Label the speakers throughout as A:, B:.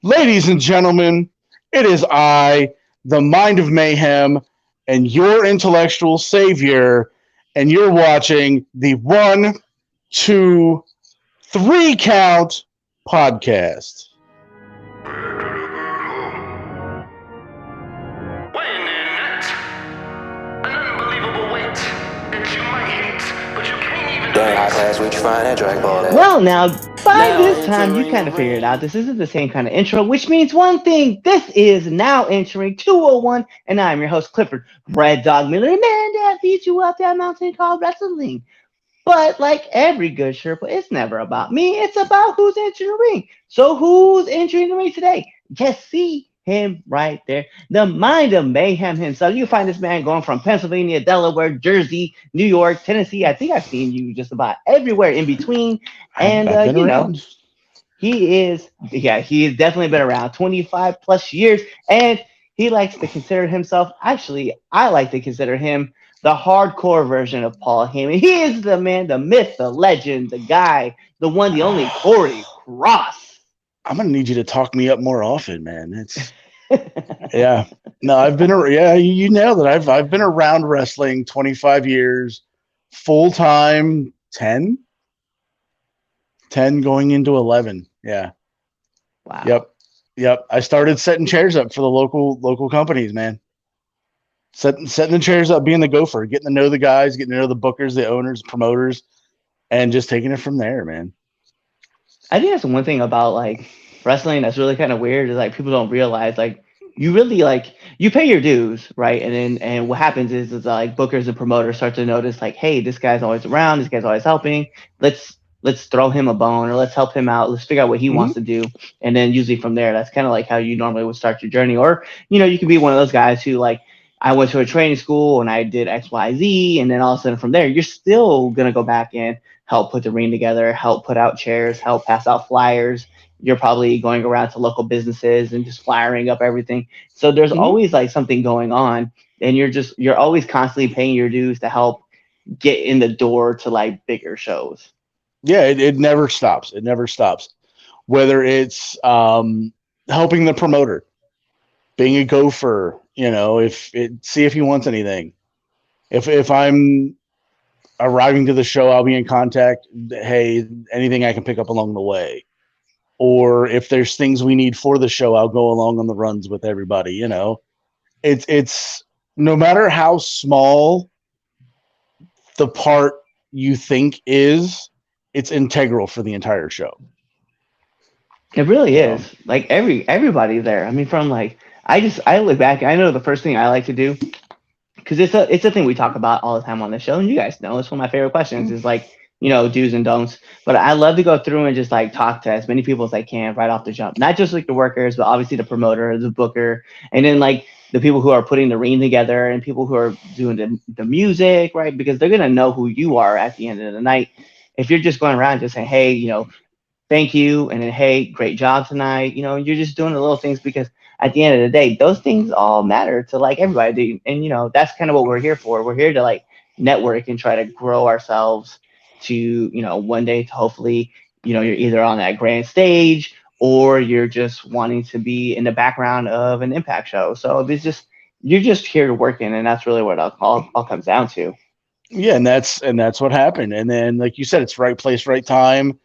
A: Ladies and gentlemen, it is I, the Mind of Mayhem, and your intellectual savior, and you're watching the 1, 2, 3 count podcast.
B: Weighing in at an unbelievable weight that you might hate, but you can't even
C: Dang, high
B: debate.
C: pass, what you find that Drake ball at?
D: Well, now, by
C: Now
D: this time, you
C: entering the
D: kind of figured it
C: ring.
D: out. This isn't the same kind of intro, which means one thing. This is now entering 201, and I'm your host, Clifford Red Dog Miller, man that leads you up that mountain called wrestling. But like every good Sherpa, it's never about me. It's about who's entering the ring. So who's entering the ring today? Just see him right there. The Mind of Mayhem himself. You find this man going from Pennsylvania, Delaware, Jersey, New York, Tennessee. I think I've seen you just about everywhere in between. And
A: I've been around.
D: he has definitely been around 25 plus years, and he likes to consider himself, actually, I like to consider him the hardcore version of Paul Heyman. He is the man, the myth, the legend, the guy, the one, the only Kory Kross.
A: I'm gonna need you to talk me up more often, man. It's yeah. No, I've been yeah. You nailed it. I've been around wrestling 25 years, full time 10 going into 11. Yeah.
D: Wow.
A: Yep. I started setting chairs up for the local companies, man. Setting the chairs up, being the gopher, getting to know the guys, getting to know the bookers, the owners, promoters, and just taking it from there, man.
D: I think that's one thing about like wrestling that's really kind of weird is like people don't realize like you really like you pay your dues, right? And what happens is like bookers and promoters start to notice like, hey, this guy's always around, this guy's always helping. Let's throw him a bone or let's help him out. Let's figure out what he
A: Mhm.
D: wants to do. And then usually from there, that's kind of like how you normally would start your journey. Or, you could be one of those guys who like I went to a training school and I did XYZ, and then all of a sudden from there, you're still gonna go back and help put the ring together, help put out chairs, help pass out flyers. You're probably going around to local businesses and just flyering up everything. So there's
A: Mhm.
D: always like something going on, and you're always constantly paying your dues to help get in the door to like bigger shows.
A: Yeah, it never stops. It never stops. Whether it's helping the promoter, being a gopher, see if he wants anything. If I'm arriving to the show, I'll be in contact. Hey, anything I can pick up along the way, or if there's things we need for the show, I'll go along on the runs with everybody. It's no matter how small the part you think is, it's integral for the entire show.
D: It really
A: So,
D: is. Like everybody there. I mean, from like I look back. I know the first thing I like to do because it's a thing we talk about all the time on the show, and you guys know it's one of my favorite questions. Is like do's and don'ts. But I love to go through and just like talk to as many people as I can right off the jump. Not just like the workers, but obviously the promoter, the booker, and then like the people who are putting the ring together and people who are doing the music, right? Because they're gonna know who you are at the end of the night. If you're just going around just saying, hey, thank you, and then hey, great job tonight. You're just doing the little things because at the end of the day, those things all matter to like everybody, and that's kind of what we're here for. We're here to like network and try to grow ourselves to one day to hopefully you're either on that grand stage or you're just wanting to be in the background of an impact show. So it's just you're just here to work in, and that's really what it all comes down to.
A: yeah, and that's what happened. And then, like you said, it's right place, right time.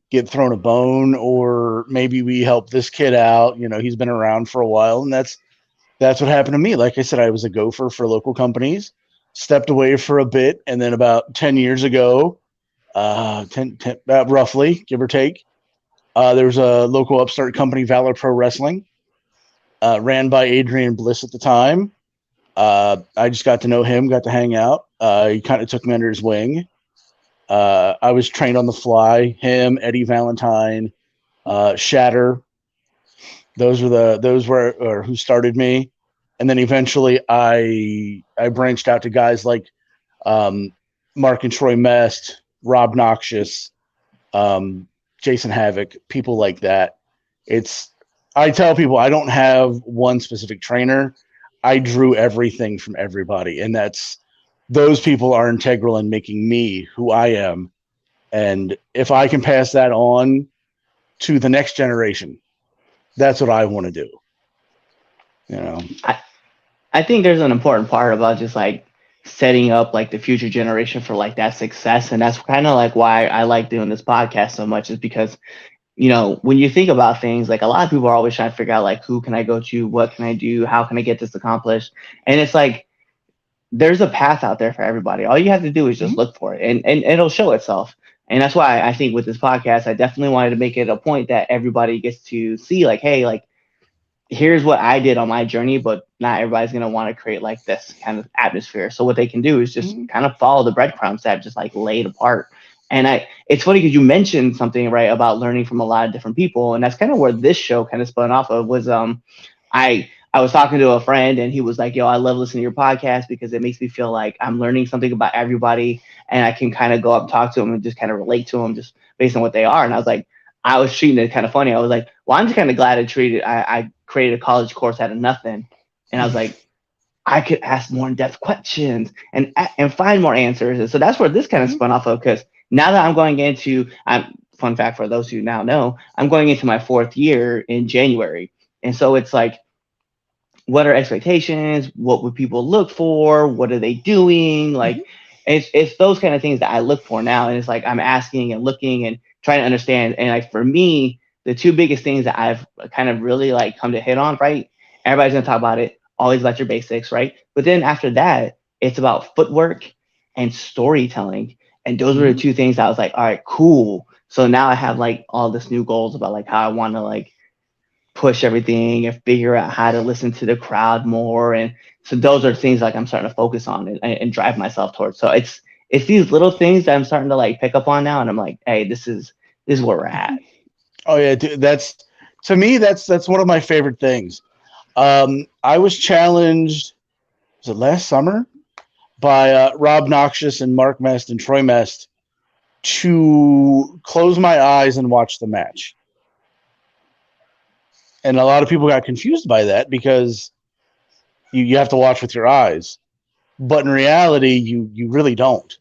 A: Get thrown a bone, or maybe we help this kid out. He's been around for a while, and that's what happened to me. Like I said, I was a gopher for local companies, stepped away for a bit, and then about 10 years ago, 10 roughly, give or take, there was a local upstart company, Valor Pro Wrestling, ran by Adrian Bliss at the time. I just got to know him, got to hang out. He kind of took me under his wing. I was trained on the fly. Him, Eddie Valentine, Shatter. Those were who started me, and then eventually I branched out to guys like Mark and Troy Mest, Rob Noxious, Jason Havoc, people like that. It's I tell people I don't have one specific trainer. I drew everything from everybody, and those people are integral in making me who I am. And if I can pass that on to the next generation, that's what I want to do. You know.
D: I think there's an important part about just like setting up like the future generation for like that success. And that's kind of like why I like doing this podcast so much, is because, you know, when you think about things, like a lot of people are always trying to figure out like, who can I go to? What can I do? How can I get this accomplished? And it's like, there's a path out there for everybody. All you have to do is just look for it, and it'll show itself. And that's why I think with this podcast, I definitely wanted to make it a point that everybody gets to see like, hey, like, here's what I did on my journey, but not everybody's going to want to create like this kind of atmosphere. So what they can do is just kind of follow the breadcrumbs that I've just like laid apart. And it's funny because you mentioned something right about learning from a lot of different people. And that's kind of where this show kind of spun off of was, I was talking to a friend and he was like, yo, I love listening to your podcast because it makes me feel like I'm learning something about everybody and I can kind of go up and talk to them and just kind of relate to them just based on what they are. And I was like, I was treating it kind of funny. I was like, well, I'm just kind of glad I created a college course out of nothing. And I was like, I could ask more in-depth questions and find more answers. And so that's where this kind of spun off of, because now that I'm going into, fun fact for those who now know, I'm going into my 4th year in January. And so it's like, what are expectations? What would people look for? What are they doing? Like, it's those kind of things that I look for now. And it's like, I'm asking and looking and trying to understand. And like, for me, the 2 biggest things that I've kind of really like come to hit on, right? Everybody's going to talk about it, always about your basics, right? But then after that, it's about footwork and storytelling. And those were the 2 things I was like, all right, cool. So now I have like all this new goals about like how I want to like push everything and figure out how to listen to the crowd more. And so those are things like I'm starting to focus on and drive myself towards. So it's these little things that I'm starting to like pick up on now. And I'm like, hey, this is where we're at.
A: Oh yeah, dude, to me, that's one of my favorite things. I was challenged, was it last summer, by Rob Noxious and Mark Mest and Troy Mest to close my eyes and watch the match. And a lot of people got confused by that because you have to watch with your eyes. But in reality, you really don't.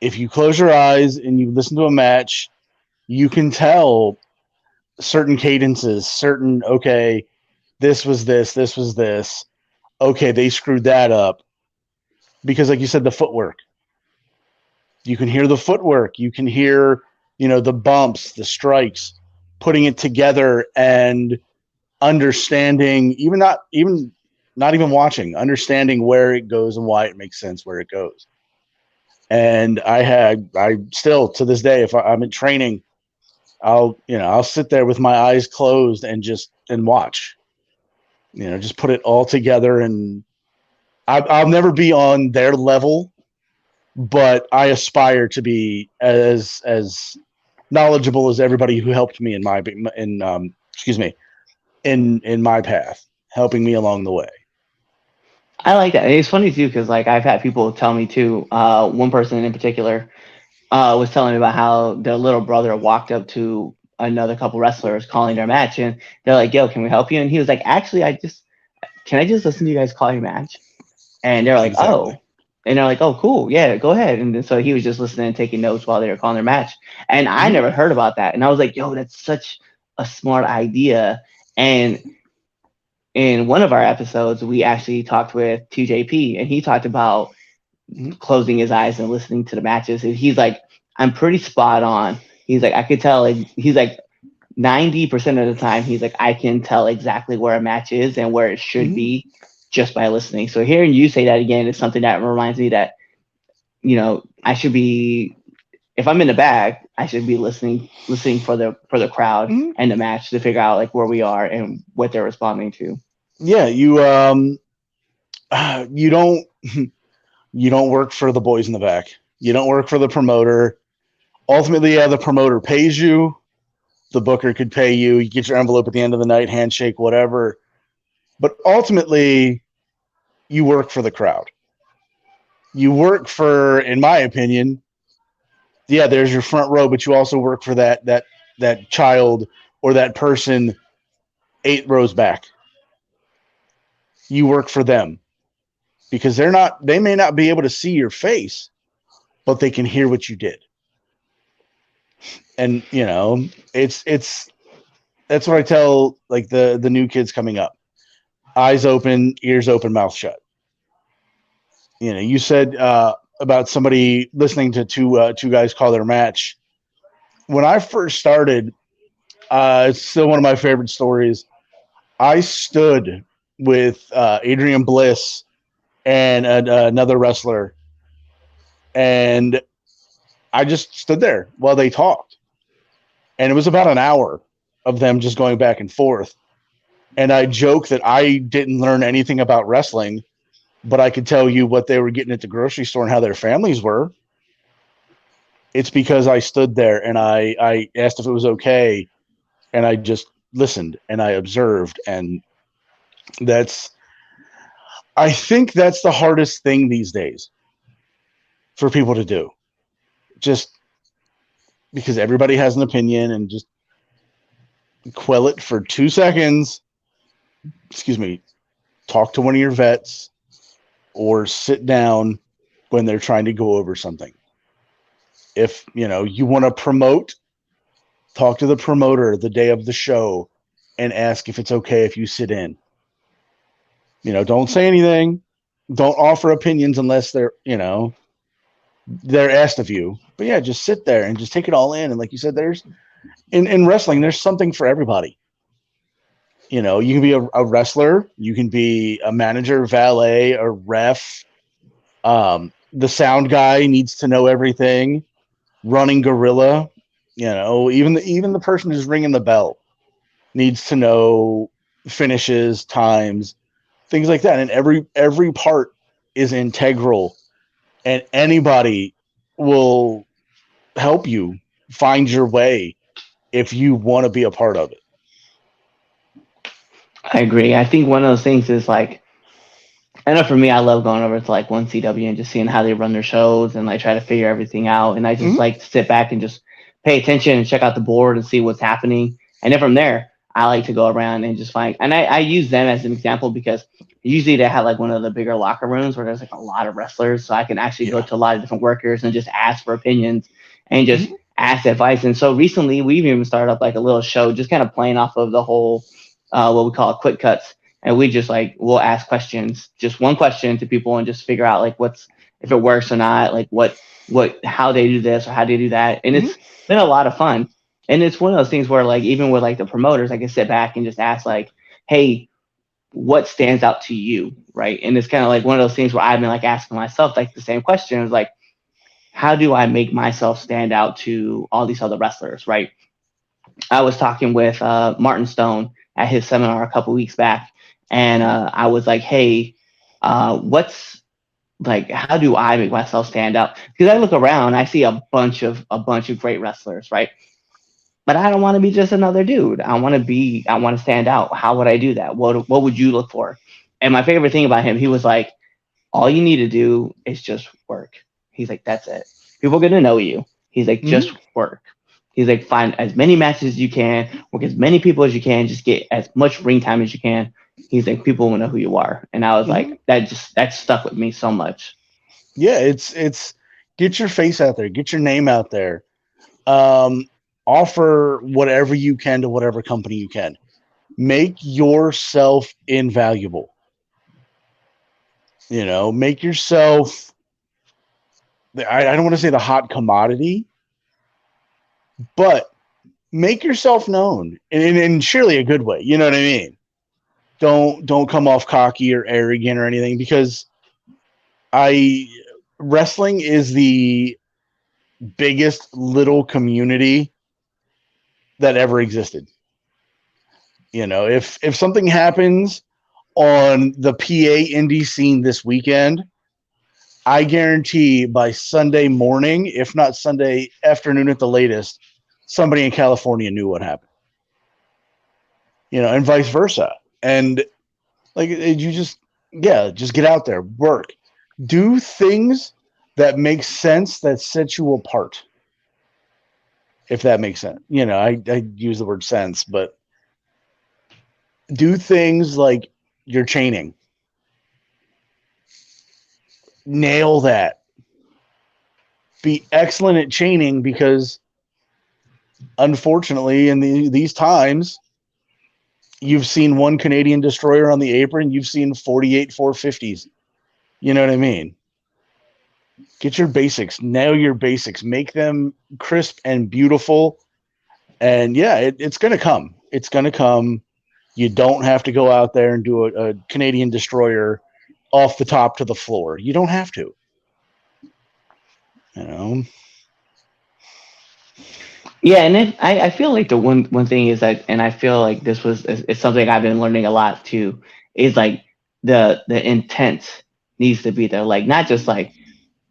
A: If you close your eyes and you listen to a match, you can tell certain cadences, okay, this was this. Okay, they screwed that up. Because like you said, the footwork. You can hear the footwork. You can hear, the bumps, the strikes, putting it together and understanding, not even watching, understanding where it goes and why it makes sense where it goes. And I still to this day, if I'm in training, I'll sit there with my eyes closed and watch, just put it all together. And I'll never be on their level, but I aspire to be as knowledgeable as everybody who helped me in my path, helping me along the way.
D: I like that. And it's funny too, because like I've had people tell me too. One person in particular was telling me about how their little brother walked up to another couple wrestlers calling their match, and they're like, "Yo, can we help you?" And he was like, "Actually, can I just listen to you guys call your match?" And they're like,
A: Exactly.
D: "Oh." And they're like, "Oh, cool, yeah, go ahead." And then, so he was just listening and taking notes while they were calling their match. And I never heard about that. And I was like, "Yo, that's such a smart idea." And in one of our episodes, we actually talked with TJP, and he talked about closing his eyes and listening to the matches. And he's like, I'm pretty spot on. He's like, I could tell. He's like, 90% of the time, he's like, I can tell exactly where a match is and where it should be just by listening. So hearing you say that again is something that reminds me that, I should be, if I'm in the back, I should be listening for the crowd and the match to figure out like where we are and what they're responding to.
A: Yeah, you don't work for the boys in the back. You don't work for the promoter. Ultimately, yeah, the promoter pays you. The booker could pay you. You get your envelope at the end of the night, handshake, whatever. But ultimately, you work for the crowd. You work for, in my opinion, yeah, there's your front row, but you also work for that child or that person 8 rows back. You work for them because they may not be able to see your face, but they can hear what you did. And, it's that's what I tell like the new kids coming up. Eyes open, ears open, mouth shut. You know, you said about somebody listening to two guys call their match. When I first started, it's still one of my favorite stories. I stood with Adrian Bliss and another wrestler, and I just stood there while they talked, and it was about an hour of them just going back and forth. And I joke that I didn't learn anything about wrestling, but I could tell you what they were getting at the grocery store and how their families were. It's because I stood there and I asked if it was okay, and I just listened and I observed, and that's I think that's the hardest thing these days for people to do. Just because everybody has an opinion and just quell it for 2 seconds. Excuse me. Talk to one of your vets or sit down when they're trying to go over something. If you want to promote, talk to the promoter the day of the show and ask if it's okay if you sit in. Don't say anything. Don't offer opinions unless they're asked of you. But yeah, just sit there and just take it all in. And like you said, there's in wrestling, there's something for everybody. You can be a wrestler, you can be a manager, valet, a ref. The sound guy needs to know everything. Running gorilla, even the person who's ringing the bell needs to know finishes, times, things like that. And every part is integral, and anybody will help you find your way if you want to be a part of it.
D: I agree. I think one of those things is like, I know for me, I love going over to like 1CW and just seeing how they run their shows and like try to figure everything out. And I just like to sit back and just pay attention and check out the board and see what's happening. And then from there, I like to go around and just find, and I use them as an example because usually they have like one of the bigger locker rooms where there's like a lot of wrestlers. So I can actually go to a lot of different workers and just ask for opinions and just ask advice. And so recently we've even started up like a little show, just kind of playing off of the whole, what we call quick cuts. And we just like, we'll ask questions, just one question to people and just figure out like if it works or not, like how they do this or how they do that. And it's been a lot of fun. And it's one of those things where like, even with like the promoters, I can sit back and just ask like, hey, what stands out to you? Right. And it's kind of like one of those things where I've been like asking myself like the same question is like, how do I make myself stand out to all these other wrestlers? Right. I was talking with Martin Stone at his seminar a couple weeks back. And I was like, hey, what's like, how do I make myself stand out? Because I look around, I see a bunch of great wrestlers, right? But I don't want to be just another dude. I want to stand out. How would I do that? What would you look for? And my favorite thing about him, he was like, all you need to do is just work. He's like, that's it. People are going to know you. He's like, just work. He's like, find as many matches as you can, work as many people as you can, just get as much ring time as you can. He's like, people will know who you are. And I was like, that stuck with me so much.
A: Yeah, it's get your face out there, get your name out there. Offer whatever you can to whatever company you can. Make yourself invaluable. Make yourself, I don't want to say the hot commodity, but make yourself known in surely a good way. You know what I mean? Don't come off cocky or arrogant or anything, because wrestling is the biggest little community that ever existed. If something happens on the PA indie scene this weekend, I guarantee by Sunday morning, if not Sunday afternoon at the latest, somebody in California knew what happened. And vice versa. And like just get out there, work, do things that make sense, that set you apart. If that makes sense. I use the word sense, but do things like your chaining. Nail that. Be excellent at chaining, because unfortunately in these times, You've seen one Canadian destroyer on the apron. You've seen 48 450s. You know what I mean? Get your basics. Nail your basics. Make them crisp and beautiful. And yeah, it's going to come. It's going to come. You don't have to go out there and do a Canadian destroyer off the top to the floor. You don't have to. You know?
D: Yeah, and then I feel like the one thing is that, and I feel like this was it's something I've been learning a lot too, is like the intent needs to be there, like not just like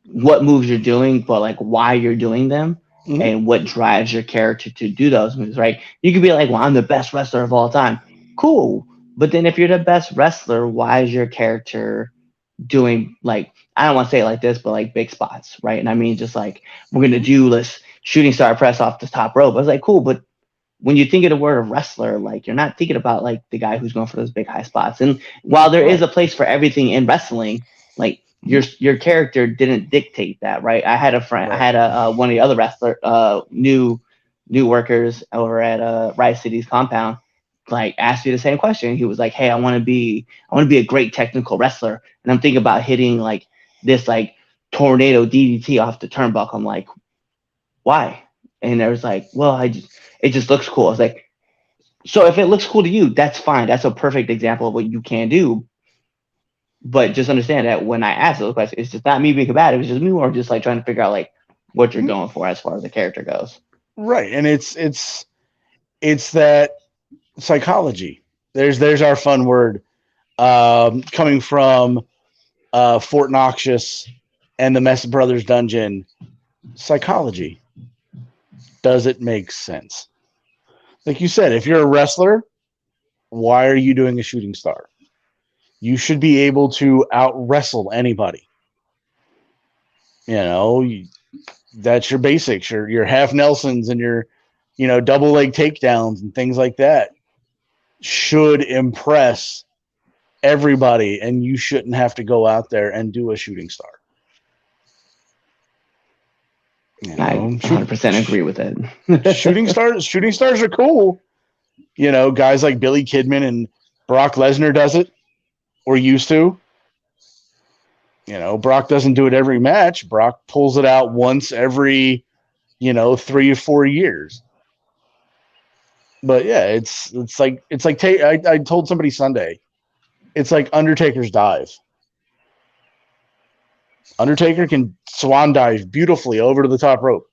D: what moves you're doing, but like why you're doing them
A: Mm-hmm.
D: and what drives your character to do those moves, right? You could be like, well, I'm the best wrestler of all time. Cool. But then if you're the best wrestler, why is your character doing like, I don't want to say it like this, but like big spots, right? And I mean just like we're gonna do this shooting star press off the top rope. I was like, cool, but when you think of the word of wrestler, like you're not thinking about like the guy who's going for those big high spots. And while there is
A: Right.
D: a place for everything in wrestling, like your character didn't dictate that, right? I had a friend, I
A: Right.
D: had a one of the other wrestler, new workers over at Rice City's compound, like asked me the same question. He was like, "Hey, I want to be a great technical wrestler," and I'm thinking about hitting like this like tornado DDT off the turnbuckle. I'm like, why? And there was like, well, it just looks cool. I was like, so if it looks cool to you, that's fine. That's a perfect example of what you can do. But just understand that when I ask those questions, it's just not me being combative. It's just me more just like trying to figure out like what you're going for as far as the character goes.
A: Right. And it's that psychology. There's our fun word. Coming from Fort Noxious and the Mess Brothers dungeon, psychology. Does it make sense? Like you said, if you're a wrestler, why are you doing a shooting star? You should be able to out wrestle anybody. You know, that's your basics, your half Nelsons and your, double leg takedowns and things like that should impress everybody, and you shouldn't have to go out there and do a shooting star.
D: I 100% agree with it.
A: Shooting stars are cool. Guys like Billy Kidman and Brock Lesnar does it, or used to. Brock doesn't do it every match. Brock pulls it out once every, 3 or 4 years. But yeah, it's like I told somebody Sunday, it's like Undertaker's dive. Undertaker can swan dive beautifully over to the top rope.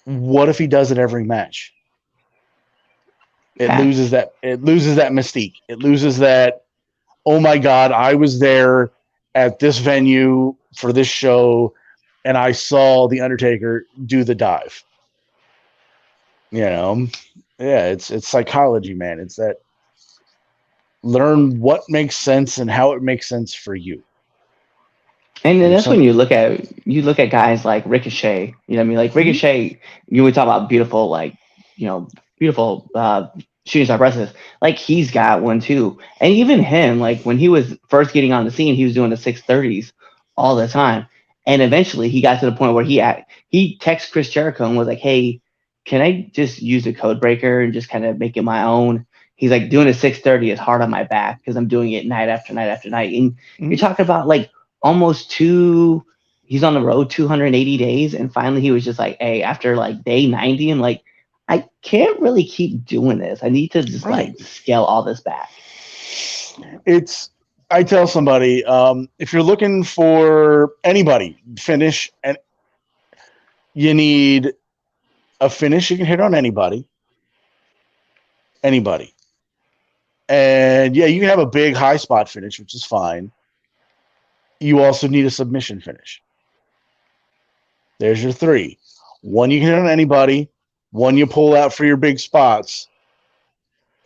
A: What if he does it every match? It loses that mystique. It loses that, oh my God, I was there at this venue for this show and I saw the Undertaker do the dive. Yeah, it's psychology, man. It's that learn what makes sense and how it makes sense for you.
D: And then that's when you look at guys like Ricochet. You know what I mean? Like Ricochet, you would talk about beautiful, like, beautiful shooting star presses. Like he's got one too. And even him, like when he was first getting on the scene, he was doing the 630s all the time. And eventually he got to the point where he texted Chris Jericho and was like, "Hey, can I just use a code breaker and just kind of make it my own?" He's like, doing a 630 is hard on my back because I'm doing it night after night after night. And you're talking about like almost he's on the road 280 days. And finally he was just like, hey, after like day 90, I'm like, I can't really keep doing this. I need to just like scale all this back.
A: I tell somebody, if you're looking for anybody finish, and you need a finish you can hit on anybody. And yeah, you can have a big high spot finish, which is fine. You also need a submission finish. There's your 3. One you can hit on anybody, one you pull out for your big spots,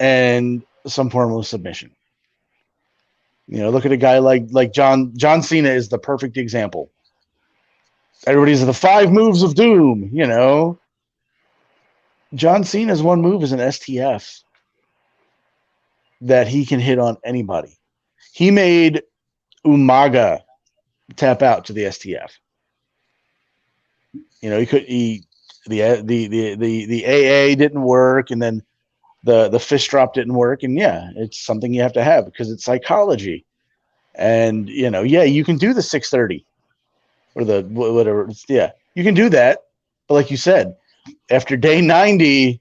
A: and some form of submission. Look at a guy like John Cena is the perfect example. Everybody's the 5 moves of doom, John Cena's one move is an STF that he can hit on anybody. He made Umaga tap out to the STF. The AA didn't work, and then the fist drop didn't work, and yeah, it's something you have to have because it's psychology. And yeah, you can do the 630 or the whatever. Yeah, you can do that, but like you said, after day 90,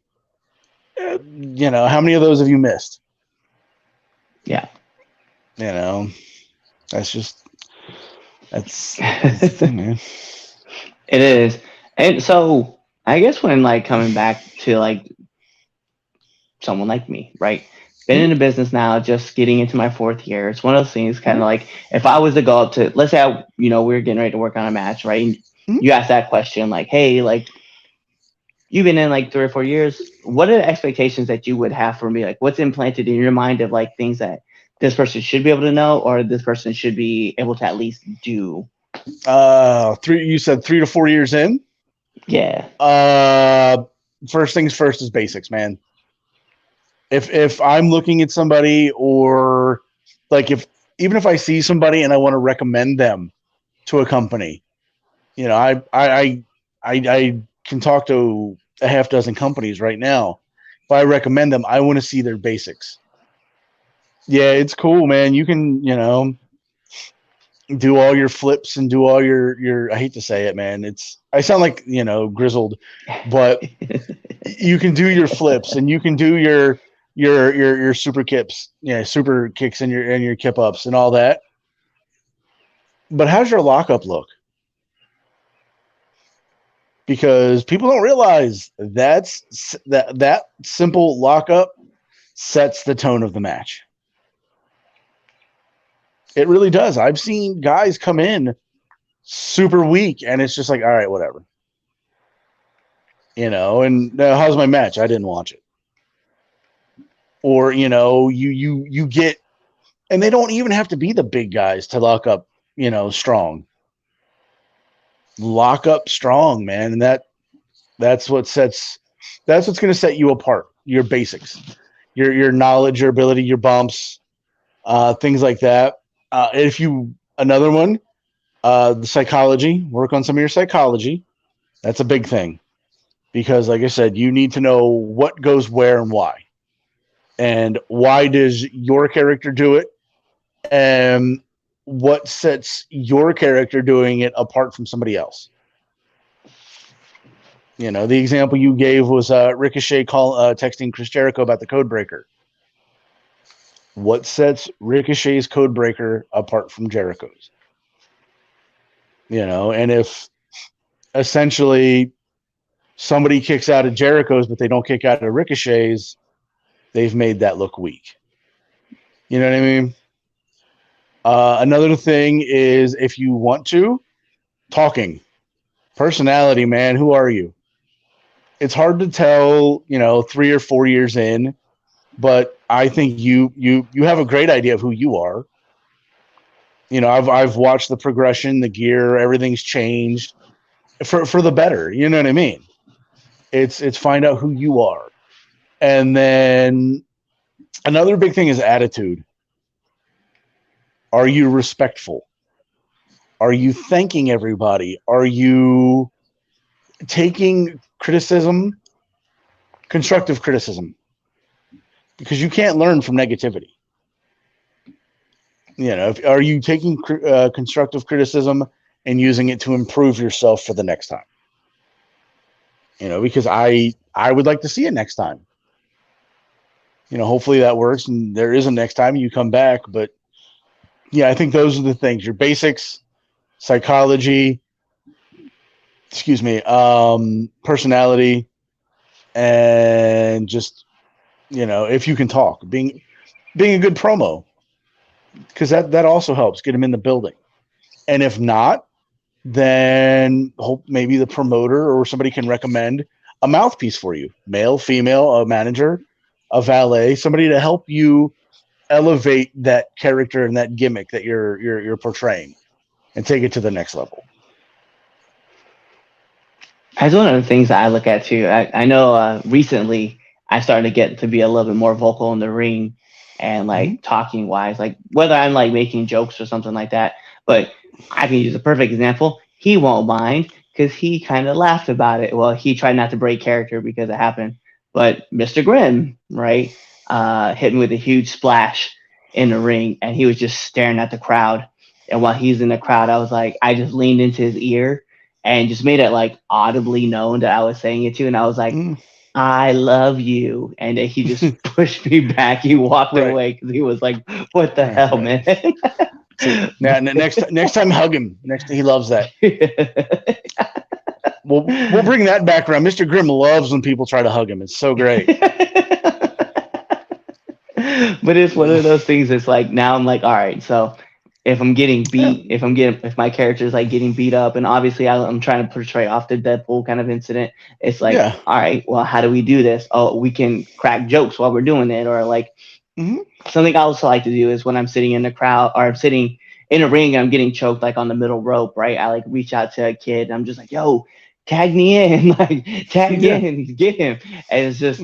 A: how many of those have you missed?
D: Yeah.
A: That's just that's the thing, man.
D: It is. And so I guess when like coming back to like someone like me, right? Been in the business now, just getting into my 4th year. It's one of those things kind of like if I was to go up to, let's say, we're getting ready to work on a match, right? And you ask that question like, hey, like, you've been in like 3 or 4 years. What are the expectations that you would have for me? Like, what's implanted in your mind of like things that this person should be able to know or this person should be able to at least do?
A: You said 3 to 4 years in?
D: Yeah.
A: First things first is basics, man. If I'm looking at somebody, or like even if I see somebody and I want to recommend them to a company, I can talk to a half dozen companies right now. If I recommend them, I want to see their basics. Yeah, it's cool, man. You can, do all your flips and do all your I hate to say it, man. I sound like, grizzled, but you can do your flips and you can do your super kicks, super kicks and your kip ups and all that. But how's your lockup look? Because people don't realize that simple lockup sets the tone of the match. It really does. I've seen guys come in super weak, and it's just like, all right, whatever. And how's my match? I didn't watch it. Or you get, and they don't even have to be the big guys to lock up, strong. Lock up strong, man, and that's what's going to set you apart. Your basics, your knowledge, your ability, your bumps, things like that. Another one, the psychology. Work on some of your psychology. That's a big thing because, like I said, you need to know what goes where and why. And why does your character do it? And what sets your character doing it apart from somebody else? The example you gave was Ricochet texting Chris Jericho about the code breaker. What sets Ricochet's code breaker apart from Jericho's? And if essentially somebody kicks out of Jericho's, but they don't kick out of Ricochet's, they've made that look weak. You know what I mean? Another thing is, if you want to, talking. Personality, man. Who are you? It's hard to tell, 3 or 4 years in, but I think you have a great idea of who you are. I've watched the progression, the gear, everything's changed for the better. You know what I mean? It's find out who you are. And then another big thing is attitude. Are you respectful? Are you thanking everybody? Are you taking criticism, constructive criticism? Because you can't learn from negativity. Are you taking constructive criticism and using it to improve yourself for the next time? Because I would like to see it next time. Hopefully that works and there is a next time you come back. But yeah, I think those are the things: your basics, psychology, personality, and just, if you can talk, being a good promo, because that also helps get them in the building. And if not, then hope maybe the promoter or somebody can recommend a mouthpiece for you, male, female, a manager, a valet, somebody to help you elevate that character and that gimmick that you're portraying and take it to the next level.
D: That's one of the things that I look at too. I know recently I started to get to be a little bit more vocal in the ring and like talking wise, like whether I'm like making jokes or something like that. But I can use a perfect example. He won't mind because he kind of laughed about it. Well, he tried not to break character because it happened. But Mr. Grimm, right, hit me with a huge splash in the ring, and he was just staring at the crowd. And while he's in the crowd, I was like, I just leaned into his ear and just made it like audibly known that I was saying it to, and I was like,
A: Mm.
D: I love you. And then he just pushed me back. He walked
A: Right.
D: away because he was like, what the hell, man?
A: Now, next time, hug him. He loves that. We'll bring that back around. Mr. Grimm loves when people try to hug him. It's so great.
D: But it's one of those things. It's like now I'm like, all right, so if I'm getting beat, if my character is like getting beat up, and obviously I'm trying to portray off the Deadpool kind of incident, it's like,
A: Yeah.
D: all right, well, how do we do this? Oh, we can crack jokes while we're doing it, or like something I also like to do is when I'm sitting in the crowd or I'm sitting in a ring and I'm getting choked like on the middle rope, right? I like reach out to a kid and I'm just like, yo, tag me in, like tag in, get him. And it's just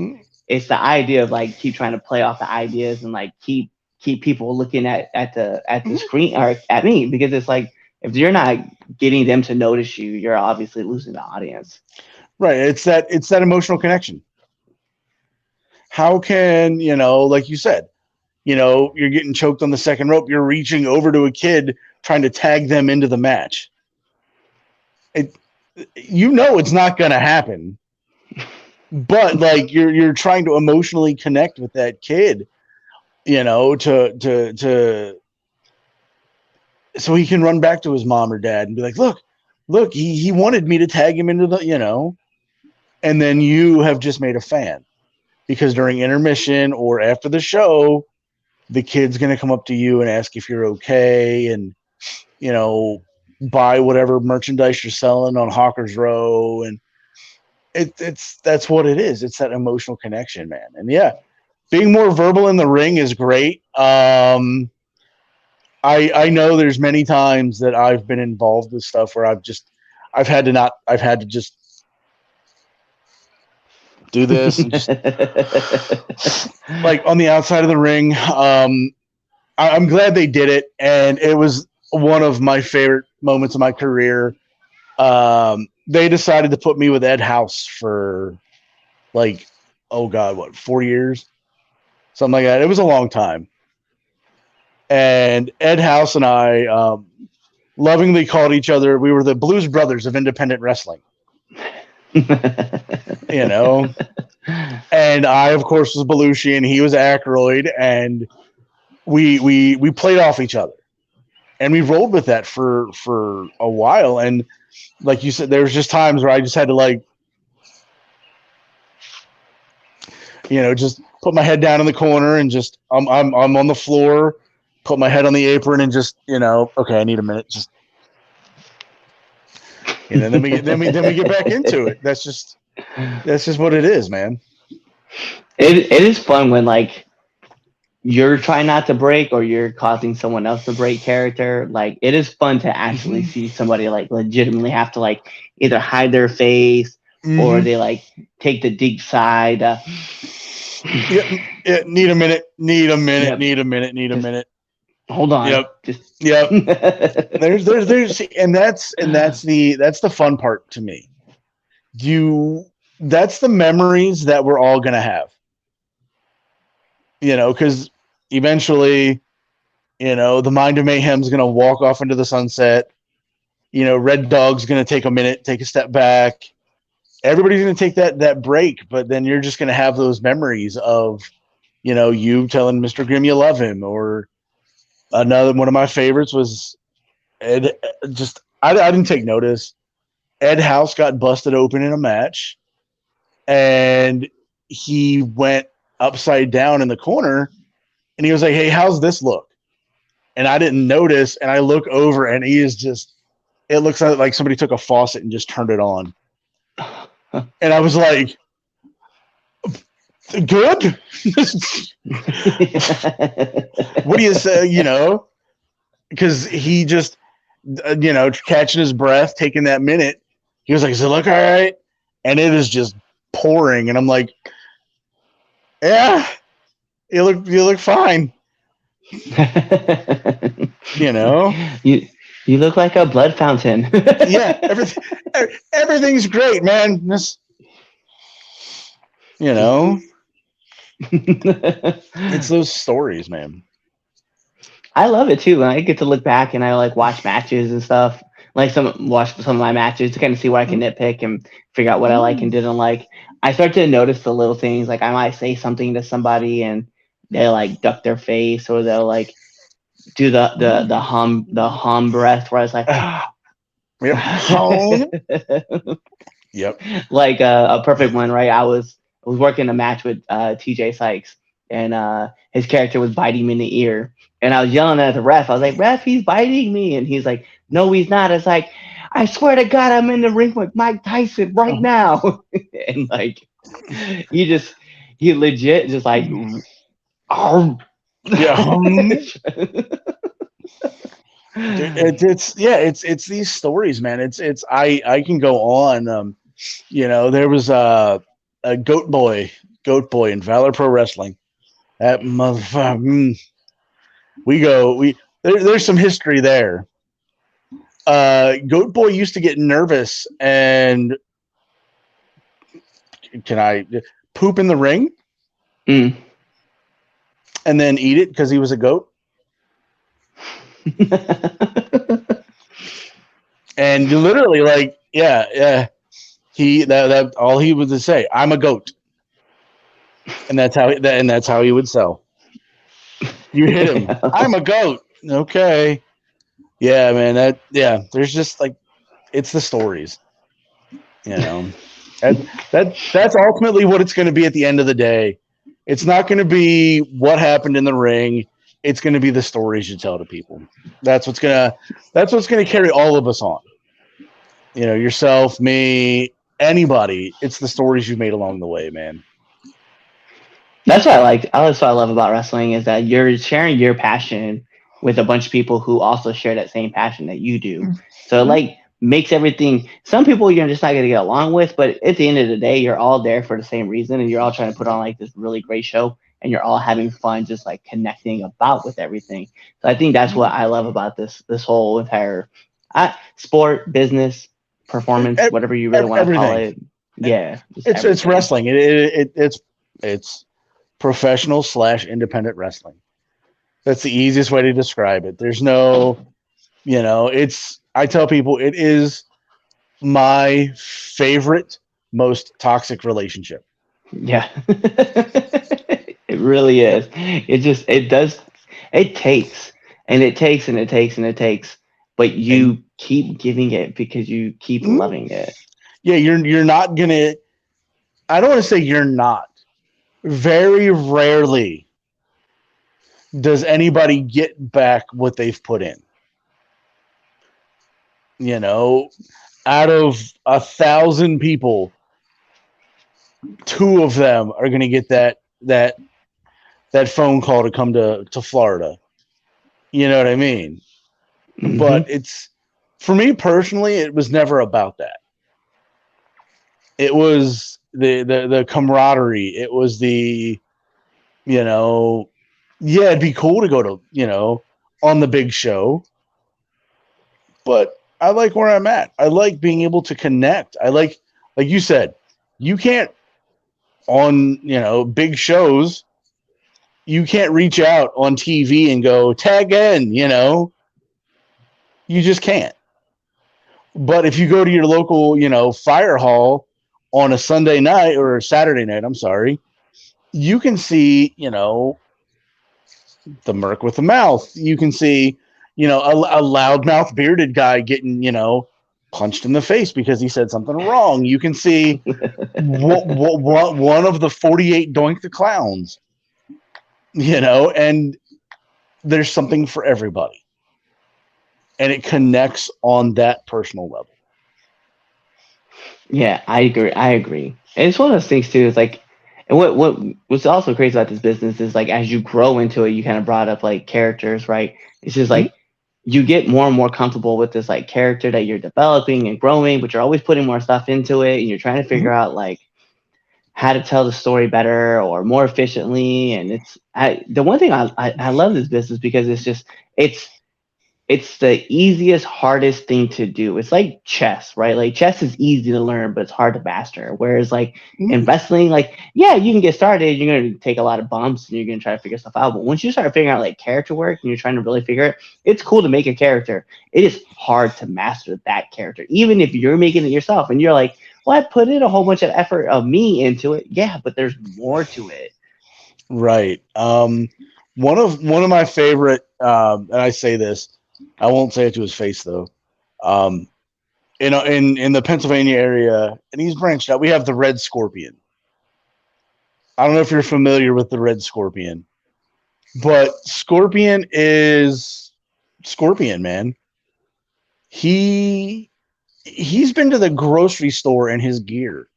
D: it's the idea of like keep trying to play off the ideas and like keep people looking at the screen or at me, because it's like if you're not getting them to notice you, you're obviously losing the audience.
A: Right. It's that emotional connection. How can, like you said, you're getting choked on the second rope, you're reaching over to a kid trying to tag them into the match. It's not going to happen. But like you're trying to emotionally connect with that kid, to so he can run back to his mom or dad and be like, look, he wanted me to tag him into the, and then you have just made a fan, because during intermission or after the show, the kid's going to come up to you and ask if you're okay, and buy whatever merchandise you're selling on Hawker's Row, and that's what it is. It's that emotional connection, man. And yeah, being more verbal in the ring is great. I know there's many times that I've been involved with stuff where I've had to just do this and just like on the outside of the ring. I'm glad they did it, and it was one of my favorite moments of my career. They decided to put me with Ed House for like, 4 years? Something like that. It was a long time. And Ed House and I lovingly called each other, we were the Blues Brothers of independent wrestling. And I, of course, was Belushi and he was Aykroyd, and we played off each other. And we rolled with that for a while. And like you said, there was just times where I just had to like, just put my head down in the corner and just I'm on the floor, put my head on the apron and just, okay, I need a minute. Just, and then we get back into it. That's just what it is, man.
D: It is fun when like you're trying not to break or you're causing someone else to break character. Like it is fun to actually see somebody like legitimately have to like either hide their face or they like take the deep side.
A: Need a minute.
D: Hold on.
A: Yep. There's and that's the fun part to me. That's the memories that we're all gonna have. Because eventually, the Mind of Mayhem's going to walk off into the sunset. Red Dog's going to take a minute, take a step back. Everybody's going to take that break, but then you're just going to have those memories of, you telling Mr. Grimm you love him. Or another one of my favorites was Ed. I didn't take notice. Ed House got busted open in a match, and he went upside down in the corner, and he was like, hey, how's this look? And I didn't notice, and I look over, and he is just, it looks like somebody took a faucet and just turned it on. And I was like, good. What do you say? Because he just catching his breath, taking that minute, he was like, does it look all right? And it is just pouring, and I'm like, yeah, you look fine.
D: You look like a blood fountain.
A: Yeah, everything's great, man. You know, it's those stories, man.
D: I love it too. When I get to look back and I like watch matches and stuff, like watch some of my matches to kind of see what I can nitpick and figure out what I like and didn't like. I start to notice the little things. Like I might say something to somebody and they like duck their face, or they'll like do the hum breath where I was like,
A: Yep. Home. Yep.
D: like a perfect one, right? I was working a match with TJ Sykes, and his character was biting me in the ear, and I was yelling at the ref. I was like, "Ref, he's biting me," and he's like, "No, he's not." It's like, I swear to God, I'm in the ring with Mike Tyson right now, and like, he he legit just like, oh,
A: Yeah. Dude, it's these stories, man. I can go on. There was a goat boy in Valor Pro Wrestling. That motherfucker. There's some history there. Goat boy used to get nervous and can I poop in the ring
D: Mm.
A: and then eat it because he was a goat. And literally, like, yeah. That all he would say, "I'm a goat," and that's how he would sell. You hit him. I'm a goat. Okay. Yeah, man. There's just like, it's the stories. That's ultimately what it's going to be at the end of the day. It's not going to be what happened in the ring. It's going to be the stories you tell to people. That's what's gonna carry all of us on. Yourself, me, anybody. It's the stories you've made along the way, man.
D: That's what I like. That's what I love about wrestling is that you're sharing your passion with a bunch of people who also share that same passion that you do. So it like makes everything. Some people you're just not going to get along with, but at the end of the day, you're all there for the same reason, and you're all trying to put on like this really great show, and you're all having fun, just like connecting about with everything. So I think that's what I love about this whole entire sport, business, performance, whatever you really want to call
A: Everything.
D: it. Yeah,
A: It's wrestling. It's professional / independent wrestling. That's the easiest way to describe it. There's no, I tell people it is my favorite, most toxic relationship.
D: Yeah. It really is. It takes and it takes and it takes and it takes, but you keep giving it because you keep loving it.
A: Yeah, you're not gonna. I don't want to say you're not. Very rarely does anybody get back what they've put in. Out of 1,000 people, 2 of them are going to get that phone call to come to Florida. You know what I mean? Mm-hmm. But for me personally, it was never about that. It was the camaraderie. It was it'd be cool to go to, on the big show, but I like where I'm at. I like being able to connect. I like you said, you can't on, big shows, you can't reach out on TV and go tag in, you just can't. But if you go to your local, fire hall on a Sunday night or a Saturday night, I'm sorry, you can see, the Merc with the mouth. You can see, a loudmouth bearded guy getting, punched in the face because he said something wrong. You can see one of the 48 Doink the Clowns, and there's something for everybody. And it connects on that personal level.
D: Yeah, I agree. And it's one of those things too. It's like, and what's also crazy about this business is like as you grow into it, you kind of brought up like characters, right? It's just like you get more and more comfortable with this like character that you're developing and growing, but you're always putting more stuff into it, and you're trying to figure out like how to tell the story better or more efficiently. And the one thing I love this business because it's it's the easiest, hardest thing to do. It's like chess, right? Like chess is easy to learn, but it's hard to master. Whereas like in
A: Mm,
D: wrestling, like yeah, you can get started. You're gonna take a lot of bumps and you're gonna try to figure stuff out. But once you start figuring out like character work and you're trying to really figure it, it's cool to make a character. It is hard to master that character, even if you're making it yourself. And you're like, well, I put in a whole bunch of effort of me into it. Yeah, but there's more to it.
A: right. One of my favorite, and I say this, I won't say it to his face though. Um, in the Pennsylvania area, and he's branched out. We have the Red Scorpion. I don't know if you're familiar with the Red Scorpion, but Scorpion is Scorpion, man. He he's been to the grocery store in his gear.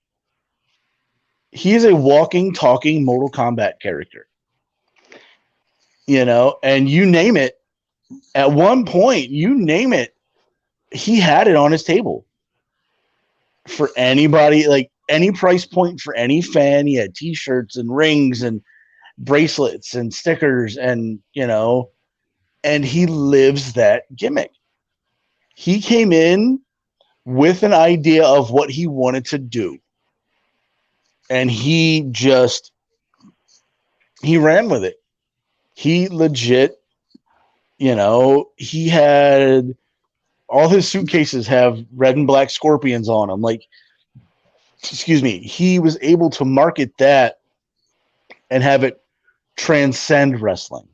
A: He is a walking, talking Mortal Kombat character. And you name it. At one point, you name it, he had it on his table for anybody, like any price point for any fan. He had T-shirts and rings and bracelets and stickers, and he lives that gimmick. He came in with an idea of what he wanted to do, and he ran with it. He legit, he had all his suitcases have red and black scorpions on them. Like, excuse me, he was able to market that and have it transcend wrestling,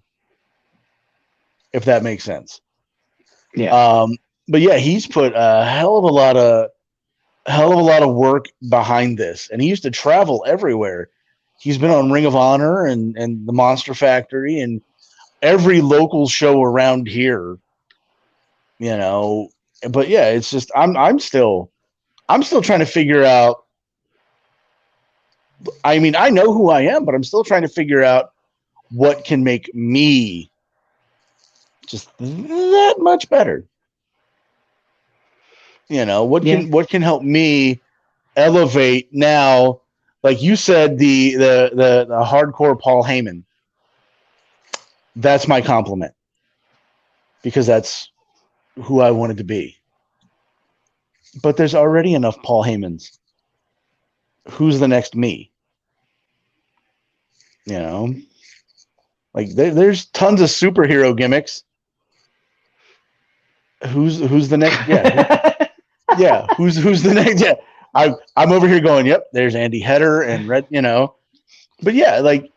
A: if that makes sense.
D: Yeah.
A: But yeah, he's put a hell of a lot of work behind this, and he used to travel everywhere. He's been on Ring of Honor and the Monster Factory and every local show around here. you know but yeah, it's just I'm still trying to figure out. I mean, I know who I am, but I'm still trying to figure out what can make me just that much better. What
D: Yeah.
A: can help me elevate now. Like you said, the hardcore Paul Heyman, that's my compliment, because that's who I wanted to be. But there's already enough Paul Heymans. Who's the next me? You know, like there's tons of superhero gimmicks. Who's the next? Yeah. Who's the next? Yeah, I'm over here going, yep. There's Andy Header and Red. But yeah, like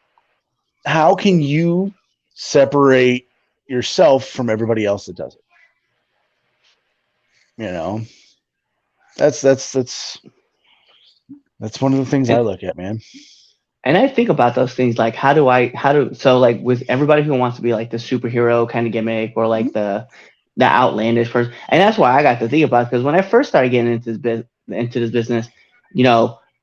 A: how can you separate yourself from everybody else that does it? That's one of the things I
D: and
A: look at, man.
D: and I think about those things like so like with everybody who wants to be like the superhero kind of gimmick or like the outlandish person, and that's why I got to think about it, because when I first started getting into this business,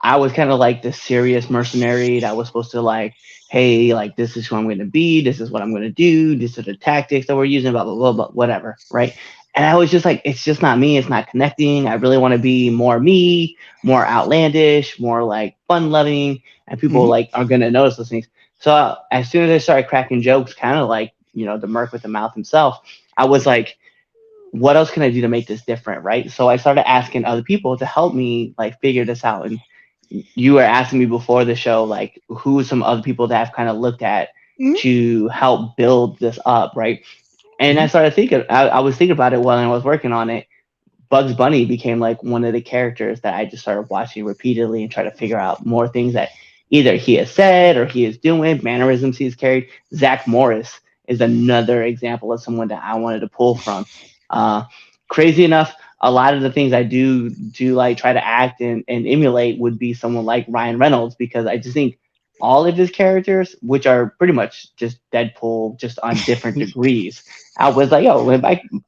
D: I was kind of like the serious mercenary that was supposed to like, hey, like this is who I'm going to be, this is what I'm going to do, these are the tactics that we're using, blah blah blah blah, whatever, right? And I was just like, it's just not me, it's not connecting. I really want to be more me, more outlandish, more like fun loving, and people
A: Mm-hmm.
D: like are going to notice those things. So as soon as I started cracking jokes, kind of like the Merc with the mouth himself, I was like, what else can I do to make this different, right? So I started asking other people to help me like figure this out. And you were asking me before the show, like who some other people that I've kind of looked at
A: Mm-hmm.
D: to help build this up, right? And I
A: Mm-hmm.
D: started thinking, I was thinking about it while I was working on it. Bugs Bunny became like one of the characters that I just started watching repeatedly and try to figure out more things that either he has said or he is doing, mannerisms he's carried. Zach Morris is another example of someone that I wanted to pull from. Uh, Crazy enough, a lot of the things I do like try to act and emulate would be someone like Ryan Reynolds, because I just think all of his characters, which are pretty much just Deadpool, just on different degrees, I was like, yo,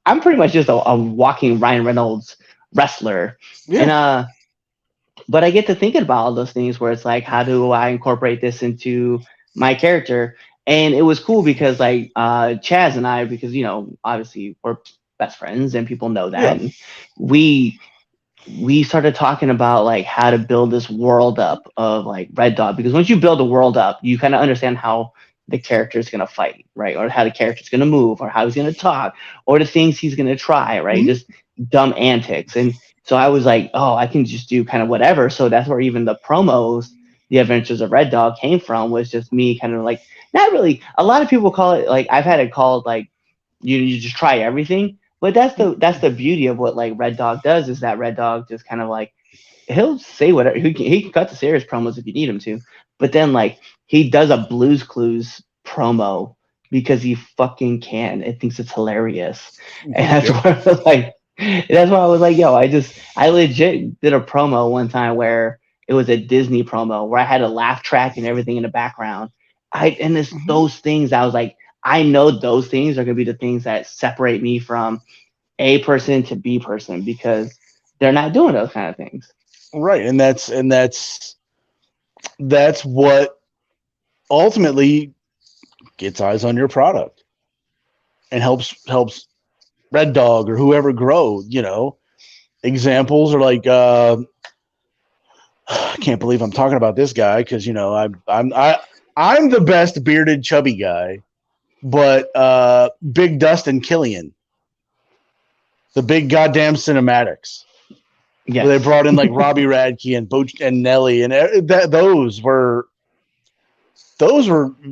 D: I'm pretty much just a walking Ryan Reynolds wrestler.
A: Yeah.
D: And but I get to thinking about all those things where it's like, how do I incorporate this into my character? And it was cool because like Chaz and I, because obviously we're best friends and people know that,
A: Yeah.
D: and we started talking about like how to build this world up of like Red Dog, because once you build a world up, you kind of understand how the character is going to fight, right? Or how the character is going to move, or how he's going to talk, or the things he's going to try, right?
A: Mhm.
D: Just dumb antics. And so I was like, oh, I can just do kind of whatever. So that's where even the promos, The Adventures of Red Dog, came from, was just me kind of like, not really. A lot of people call it, like, I've had it called like, you just try everything. But that's the beauty of what like Red Dog does, is that Red Dog just kind of like, he'll say whatever, he can cut the serious promos if you need him to, but then like he does a Blues Clues promo because he fucking can and thinks it's hilarious. And that's
A: Yep.
D: where like, that's why I was like, yo, I legit did a promo one time where it was a Disney promo where I had a laugh track and everything in the background. And it's
A: Mhm.
D: those things I was like, I know those things are gonna be the things that separate me from A person to B person, because they're not doing those kind of things.
A: Right, and that's what ultimately gets eyes on your product and helps Red Dog or whoever grow. Examples are like I can't believe I'm talking about this guy because I'm the best bearded chubby guy, but Big Dustin Killian, the big goddamn cinematics, where they
D: Yes.
A: brought in like Robbie Radke and Boch and Nelly, and those were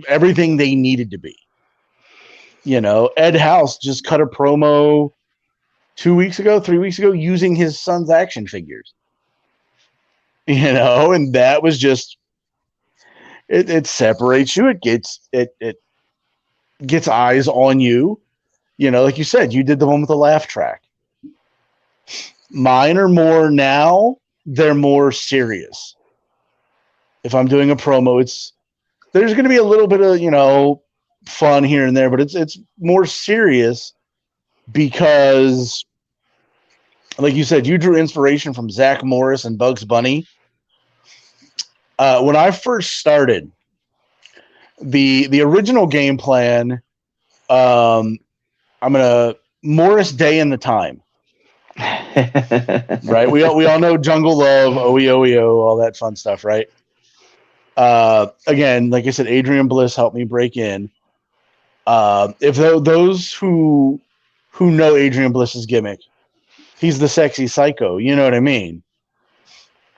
A: everything they needed to be. Ed House just cut a promo 2 weeks ago, 3 weeks ago, using his son's action figures. And that was just it separates you. It gets eyes on you. Like you said, you did the one with the laugh track. Mine are more now, they're more serious. If I'm doing a promo, there's going to be a little bit of, fun here and there, but it's more serious because, like you said, you drew inspiration from Zach Morris and Bugs Bunny. When I first started, the original game plan, I'm gonna Morris Day and the Time, right? We all know Jungle Love, OEO, all that fun stuff, right? Again, like I said, Adrian Bliss helped me break in. If those who know Adrian Bliss's gimmick, he's the sexy psycho. You know what I mean?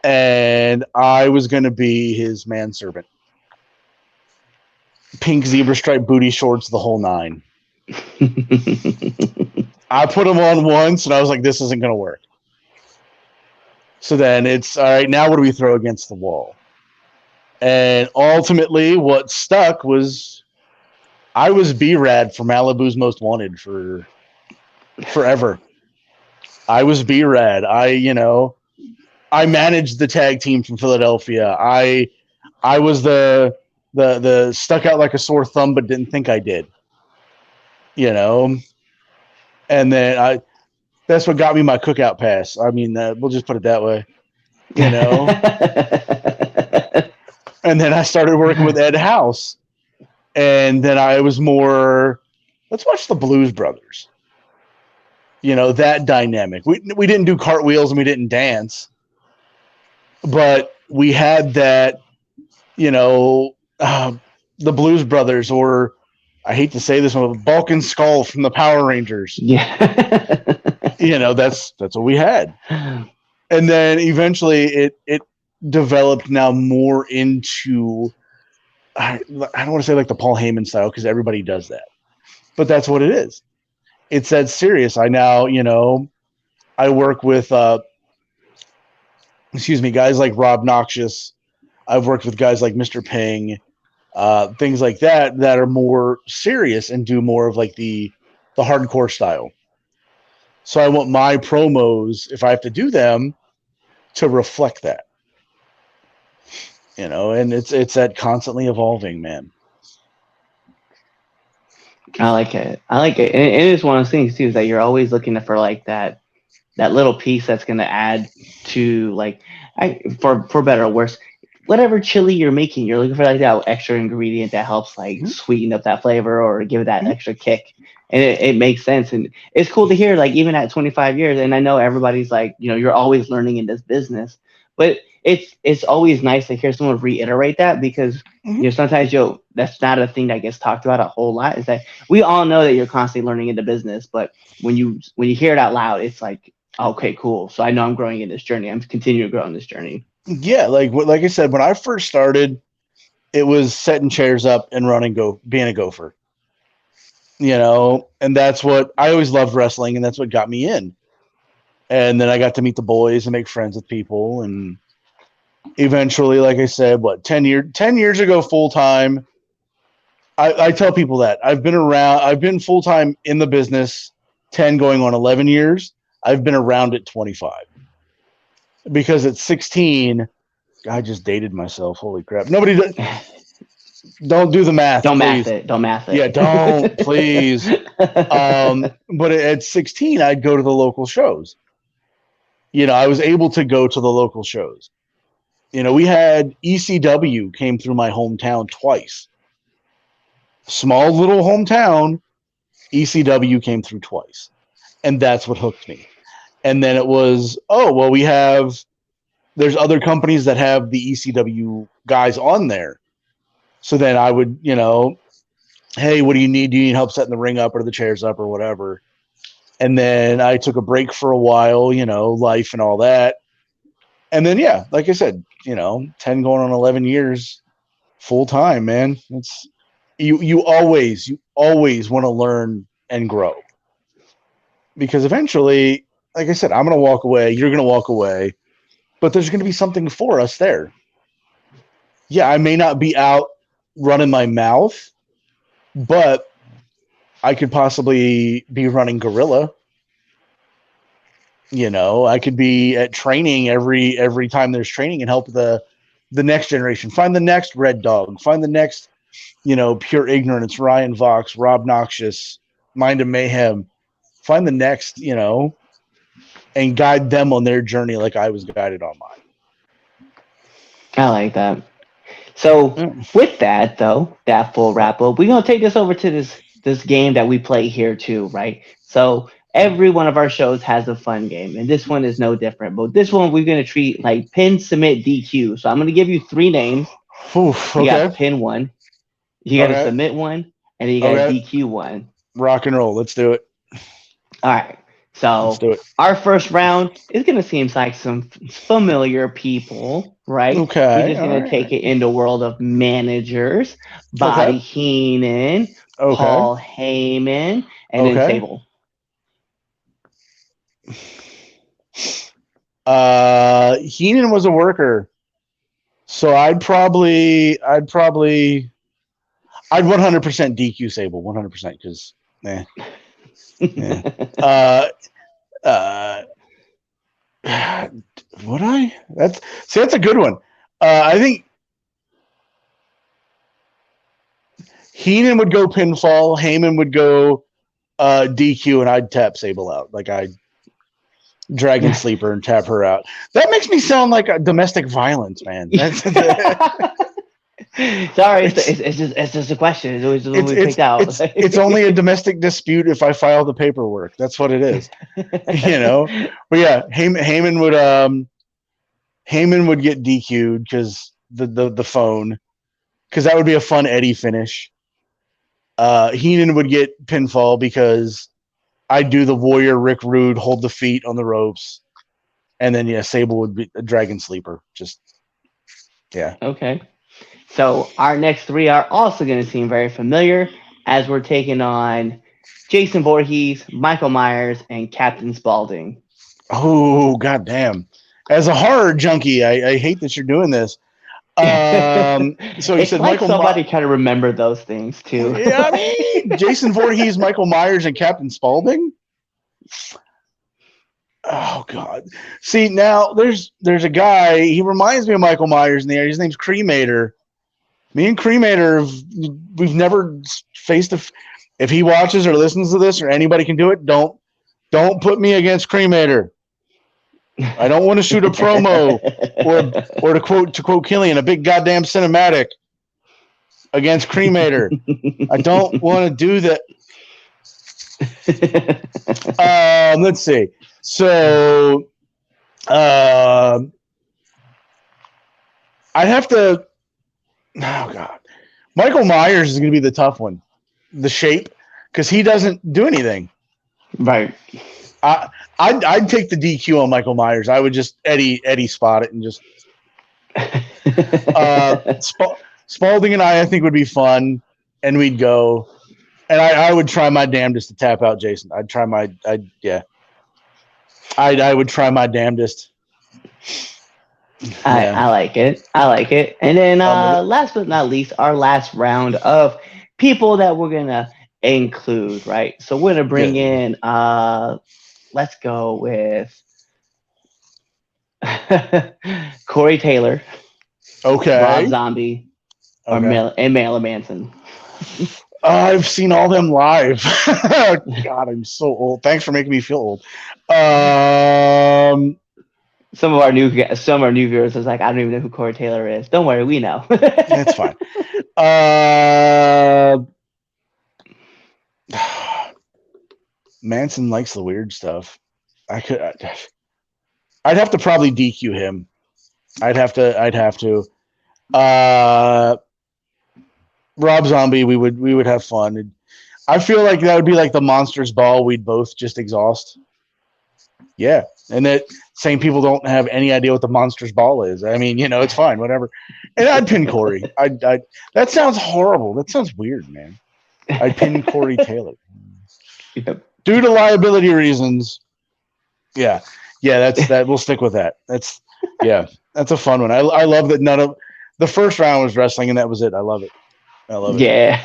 A: And I was going to be his manservant. Pink zebra stripe booty shorts, the whole nine. I put him on once, and I was like, this isn't going to work. So then it's, all right, now what do we throw against the wall? And ultimately, what stuck was I was B-Rad for Malibu's Most Wanted for forever. I was B-Rad. I managed the tag team from Philadelphia. I was the stuck out like a sore thumb, but didn't think I did. And then that's what got me my cookout pass. I mean, we'll just put it that way. And then I started working with Ed House, and then I was more, let's watch the Blues Brothers. That dynamic. We didn't do cartwheels and we didn't dance, but we had that, the Blues Brothers, or I hate to say this one, Bulk and Skull from the Power Rangers.
D: Yeah.
A: That's what we had. And then eventually it developed now more into, I don't want to say like the Paul Heyman style because everybody does that, but that's what it is. It's that serious. I now, I work with, guys like Rob Noxious. I've worked with guys like Mr. Ping, things like that are more serious and do more of like the hardcore style. So I want my promos, if I have to do them, to reflect that. And it's that constantly evolving, man.
D: I like it. And it's one of those things too, is that you're always looking for like that little piece that's going to add to like, for better or worse, whatever chili you're making, you're looking for like that extra ingredient that helps like sweeten up that flavor or give it that extra kick. And it makes sense. And it's cool to hear, like, even at 25 years, and I know everybody's like, you're always learning in this business, but it's always nice to hear someone reiterate that because sometimes that's not a thing that gets talked about a whole lot. Is that we all know that you're constantly learning in the business, but when you hear it out loud, it's like, okay, cool. So I know I'm growing in this journey. I'm continuing to grow in this journey.
A: Yeah, like I said, when I first started, it was setting chairs up and being a gopher. And that's what I always loved wrestling, and that's what got me in. And then I got to meet the boys and make friends with people, and eventually, like I said, 10 years ago, full time. I tell people that I've been full time in the business 10 going on 11 years. I've been around it 25 because at 16, I just dated myself. Holy crap. Nobody don't do the math.
D: Don't
A: please.
D: math it. Don't math it.
A: Yeah, don't please. But at 16, I'd go to the local shows. I was able to go to the local shows. We had ECW came through my hometown twice. Small little hometown, ECW came through twice. And that's what hooked me. And then it was, there's other companies that have the ECW guys on there. So then I would, hey, what do you need? Do you need help setting the ring up or the chairs up or whatever? And then I took a break for a while, life and all that. And then, yeah, like I said, 10 going on 11 years full time, man. It's you always want to learn and grow. Because eventually, like I said, I'm going to walk away. You're going to walk away. But there's going to be something for us there. Yeah, I may not be out running my mouth, but I could possibly be running guerrilla. I could be at training every time there's training and help the next generation. Find the next Red Dog. Find the next, Pure Ignorance, Ryan Vox, Rob Noxious, Mind of Mayhem. Find the next, and guide them on their journey like I was guided on mine.
D: I like that. So with that, though, that full wrap up, we're going to take this over to this game that we play here too, right? So every one of our shows has a fun game, and this one is no different. But this one we're going to treat like pin, submit, DQ. So I'm going to give you 3 names.
A: Oof,
D: you got to pin one, you got to submit one, and then you got to DQ one.
A: Rock and roll. Let's do it.
D: All right. So our first round is going to seem like some familiar people, right?
A: Okay.
D: We're just going to take it in the world of managers by Heenan, Paul Heyman, and then Sable.
A: Heenan was a worker, so I'd 100% DQ Sable, 100% because would I? That's a good one. I think Heenan would go pinfall, Heyman would go DQ, and I'd tap Sable out. Like I'd Dragon Sleeper and tap her out. That makes me sound like a domestic violence, man.
D: Sorry, it's just a question. It's always when we picked out.
A: It's only a domestic dispute if I file the paperwork. That's what it is. But yeah, Heyman would get DQ'd because the phone, because that would be a fun Eddie finish. Heenan would get pinfall because I'd do the Warrior Rick Rude, hold the feet on the ropes, and then Sable would be a Dragon Sleeper.
D: Okay. So our next 3 are also going to seem very familiar as we're taking on Jason Voorhees, Michael Myers, and Captain Spaulding.
A: Oh, goddamn. As a horror junkie, I hate that you're doing this. So you said
D: like
A: Michael
D: somebody kind of remember those things too.
A: Yeah, I mean, Jason Voorhees, Michael Myers, and Captain Spaulding. Oh God! See, now there's a guy. He reminds me of Michael Myers in the area. His name's Cremator. Me and Cremator, we've never faced if he watches or listens to this, or anybody can do it. Don't put me against Cremator. I don't want to shoot a promo or to quote Killian, a big goddamn cinematic against Cremator. I don't want to do that. Let's see. So I'd have to. Oh God, Michael Myers is going to be the tough one. The shape, because he doesn't do anything.
D: Right.
A: I'd take the DQ on Michael Myers. I would just Eddie spot it and just Spalding and I think would be fun, and we'd go, and I would try my damnedest to tap out Jason. I would try my damnedest.
D: I like it. I like it. And then last but not least, our last round of people that we're gonna include, right? So we're gonna bring in let's go with Corey Taylor,
A: Okay.
D: Rob Zombie,
A: Okay.
D: and Marilyn Manson.
A: I've seen all them live. God, I'm so old. Thanks for making me feel old.
D: Some of our new viewers is like, I don't even know who Corey Taylor is. Don't worry, we know.
A: That's fine. Manson likes the weird stuff. I'd have to probably DQ him. I'd have to. Rob Zombie, we would have fun. I feel like that would be like the Monsters Ball. We'd both just exhaust. Yeah, and that same people don't have any idea what the Monsters Ball is. I mean, it's fine, whatever. And I'd pin Corey. That sounds horrible. That sounds weird, man. I'd pin Corey Taylor.
D: Yep.
A: Due to liability reasons. Yeah. That's that. We'll stick with that. That's a fun one. I love that none of the first round was wrestling, and that was it. I love it.
D: Yeah,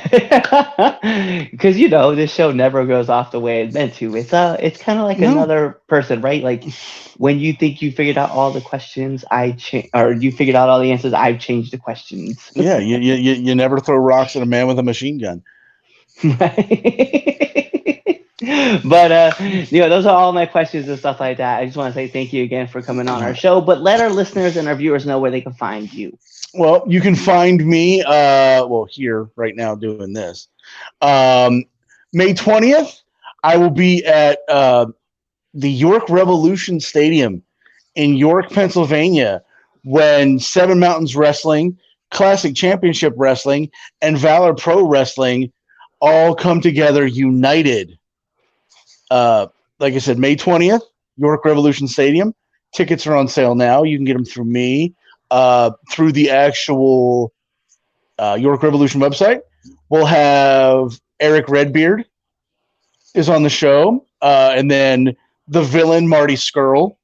D: because this show never goes off the way it's meant to. It's kind of like another person, right? Like when you think you figured out all the questions, or you figured out all the answers, I've changed the questions.
A: Yeah, you never throw rocks at a man with a machine gun.
D: Right. But those are all my questions and stuff like that. I just want to say thank you again for coming on our show. But let our listeners and our viewers know where they can find you.
A: Well, you can find me here right now doing this. May 20th, I will be at the York Revolution Stadium in York, Pennsylvania, when Seven Mountains Wrestling, Classic Championship Wrestling, and Valor Pro Wrestling all come together united. Like I said, May 20th, York Revolution Stadium. Tickets are on sale now. You can get them through me. Through the actual York Revolution website. We'll have Eric Redbeard is on the show, and then the villain Marty Skrull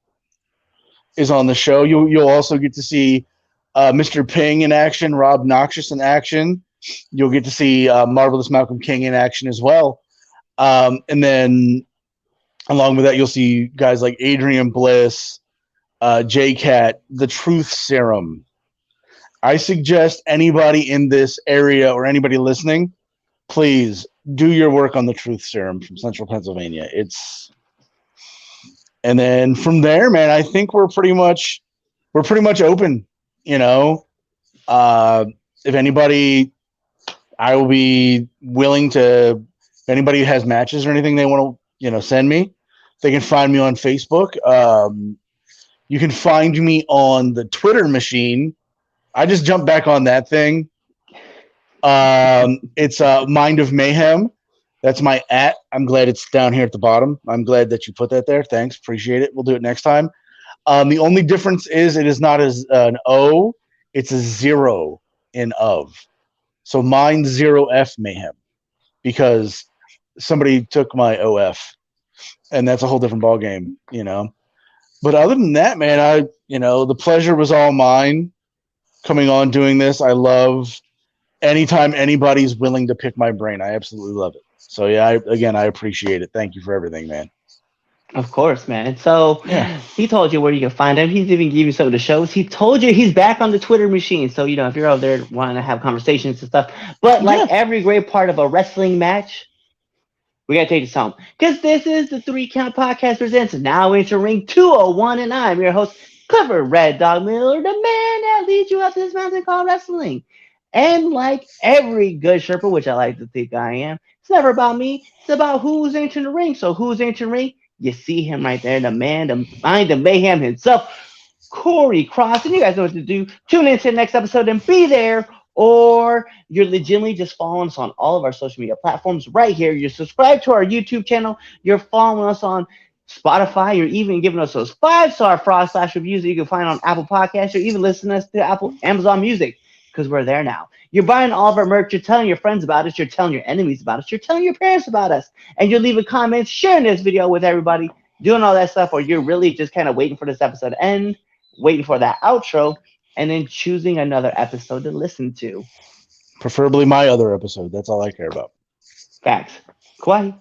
A: is on the show. You'll also get to see Mr. Ping in action, Rob Noxious in action. You'll get to see Marvelous Malcolm King in action as well, and then along with that, you'll see guys like Adrian Bliss. JCat, the Truth Serum. I suggest anybody in this area or anybody listening, please do your work on the Truth Serum from Central Pennsylvania. And then from there, man, I think we're pretty much open. If anybody, I will be willing to. If anybody has matches or anything they want to, send me, they can find me on Facebook. You can find me on the Twitter machine. I just jumped back on that thing. It's Mind of Mayhem. That's my @. I'm glad it's down here at the bottom. I'm glad that you put that there. Thanks. Appreciate it. We'll do it next time. The only difference is it is not as an O. It's a 0 in of. So Mind 0F Mayhem. Because somebody took my OF. And that's a whole different ballgame, But other than that, man, the pleasure was all mine coming on doing this. I love anytime anybody's willing to pick my brain. I absolutely love it. So yeah, I appreciate it. Thank you for everything, man.
D: Of course, man. So he told you where you can find him. He's even giving you some of the shows. He told you he's back on the Twitter machine. So, if you're out there wanting to have conversations and stuff, but like every great part of a wrestling match, we got to take this home because this is the 3 Count Podcast presents Now Entering 201, and I'm your host, Clifford Red Dog Miller, the man that leads you up this mountain called wrestling. And like every good Sherpa, which I like to think I am, it's never about me. It's about who's entering the ring. So who's entering the ring? You see him right there, the man, the Mind of Mayhem himself, Kory Kross. And you guys know what to do. Tune in to the next episode and be there. Or you're legitimately just following us on all of our social media platforms right here. You're subscribed to our YouTube channel. You're following us on Spotify. You're even giving us those 5-star Frost Slash reviews that you can find on Apple Podcasts. You're even listening to us to Amazon Music because we're there now. You're buying all of our merch. You're telling your friends about us. You're telling your enemies about us. You're telling your parents about us. And you're leaving comments, sharing this video with everybody, doing all that stuff. Or you're really just kind of waiting for this episode to end, waiting for that outro, and then choosing another episode to listen to.
A: Preferably my other episode. That's all I care about.
D: Facts. Quiet.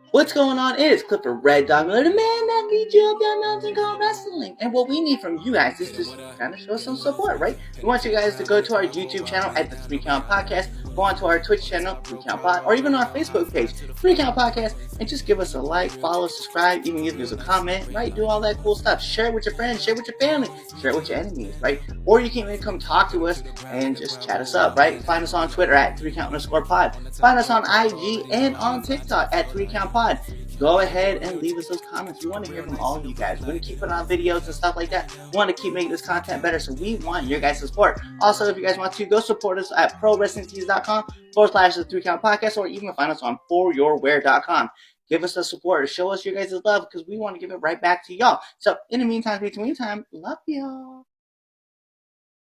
C: What's going on? It is Clipper Red Dog Miller, the man that leads you up that mountain called wrestling. And what we need from you guys is just kind of show some support, right? We want you guys to go to our YouTube channel at the 3 Count Podcast, go on to our Twitch channel, 3 Count Pod, or even our Facebook page, 3 Count Podcast, and just give us a like, follow, subscribe, even give us a comment, right? Do all that cool stuff. Share it with your friends, share it with your family, share it with your enemies, right? Or you can even come talk to us and just chat us up, right? Find us on Twitter at 3count_pod. Find us on IG and on TikTok at 3 Count Pod. Go ahead and leave us those comments. We want to hear from all of you guys. We're going to keep putting on videos and stuff like that. We want to keep making this content better, so we want your guys' support. Also, if you guys want to, go support us at prowrestlingtees.com/the 3 Count Podcast, or even find us on foryourwear.com. Give us the support. Show us your guys' love, because we want to give it right back to y'all. So, in the meantime, between time, love y'all.